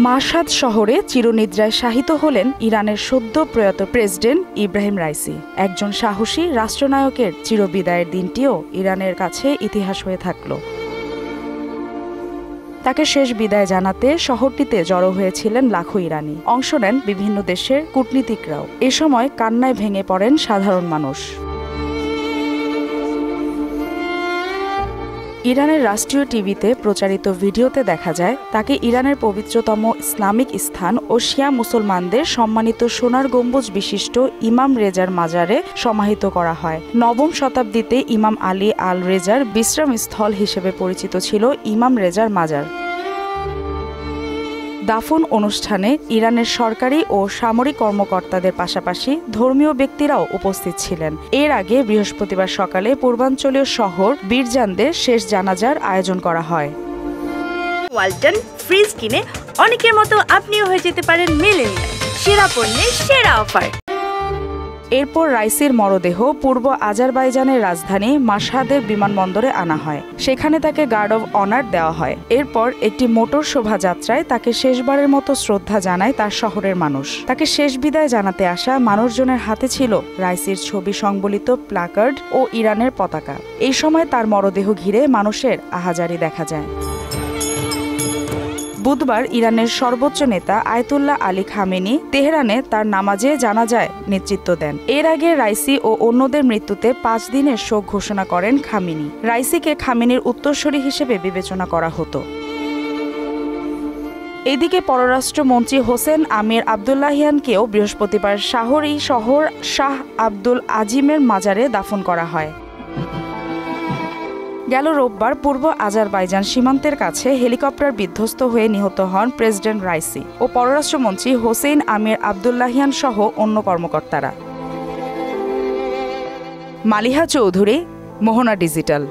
মাশহাদ শহরে চিরনিদ্রায় শায়িত হলেন ইরানের সদ্য প্রয়াত প্রেসিডেন্ট ইব্রাহিম রাইসি। একজন সাহসী রাষ্ট্রনায়কের চিরবিদায়ের দিনটিও ইরানের কাছে ইতিহাস হয়ে থাকল। তাকে শেষ বিদায় জানাতে শহরটিতে জড়ো হয়েছিলেন লাখো ইরানি। অংশ নেন বিভিন্ন দেশের কূটনীতিকরাও। এ সময় কান্নায় ভেঙে পড়েন সাধারণ মানুষ। ইরানের রাষ্ট্রীয় টিভিতে প্রচারিত ভিডিওতে দেখা যায় তাকে ইরানের পবিত্রতম ইসলামিক স্থান ও শিয়া মুসলমানদের সম্মানিত সোনার গম্বুজ বিশিষ্ট ইমাম রেজার মাজারে সমাহিত করা হয়। নবম শতাব্দীতে ইমাম আলী আল রেজার বিশ্রামস্থল হিসেবে পরিচিত ছিল ইমাম রেজার মাজার। দাফন অনুষ্ঠানে ইরানের সরকারি ও সামরিক কর্মকর্তাদের পাশাপাশি ধর্মীয় ব্যক্তিরাও উপস্থিত ছিলেন। এর আগে বৃহস্পতিবার সকালে পূর্বাঞ্চলীয় শহর বিরজান্দে শেষ জানাজার আয়োজন করা হয়। ওয়ালটন ফ্রিজ কিনে অনেকের মতো আপনিও হয়ে যেতে পারেন মিলেনিয়াল। সেরা পণ্যের সেরা অফার। এরপর রাইসির মরদেহ পূর্ব আজারবাইজানের রাজধানী মাশহাদের বিমানবন্দরে আনা হয়। সেখানে তাকে গার্ড অব অনার দেওয়া হয়। এরপর একটি মোটর শোভাযাত্রায় তাকে শেষবারের মতো শ্রদ্ধা জানায় তার শহরের মানুষ। তাকে শেষ বিদায় জানাতে আসা মানুষজনের হাতে ছিল রাইসির ছবি সংবলিত প্ল্যাকার্ড ও ইরানের পতাকা। এই সময় তার মরদেহ ঘিরে মানুষের আহাজারি দেখা যায়। বুধবার ইরানের সর্বোচ্চ নেতা আয়াতুল্লাহ আলী খামেনি তেহরানে তার নামাজে জানাজায় নেতৃত্ব দেন। এর আগে রাইসি ও অন্যদের মৃত্যুতে 5 দিনের শোক ঘোষণা করেন খামেনি। রাইসিকে খামেনির উত্তরসূরি হিসেবে বিবেচনা করা হতো। এদিকে পররাষ্ট্রমন্ত্রী হোসেন আমির আবদুল্লাহিয়ানকেও বৃহস্পতিবার শহর শাহ আব্দুল আজিমের মাজারে দাফন করা হয়। গেল রোববার পূর্ব আজারবাইজান সীমান্তের কাছে হেলিকপ্টার বিধ্বস্ত হয়ে নিহত হন প্রেসিডেন্ট রাইসি ও পররাষ্ট্রমন্ত্রী হোসেন আমির আবদুল্লাহিয়ান সহ অন্য কর্মকর্তারা। মালিহা চৌধুরী, মোহনা ডিজিটাল।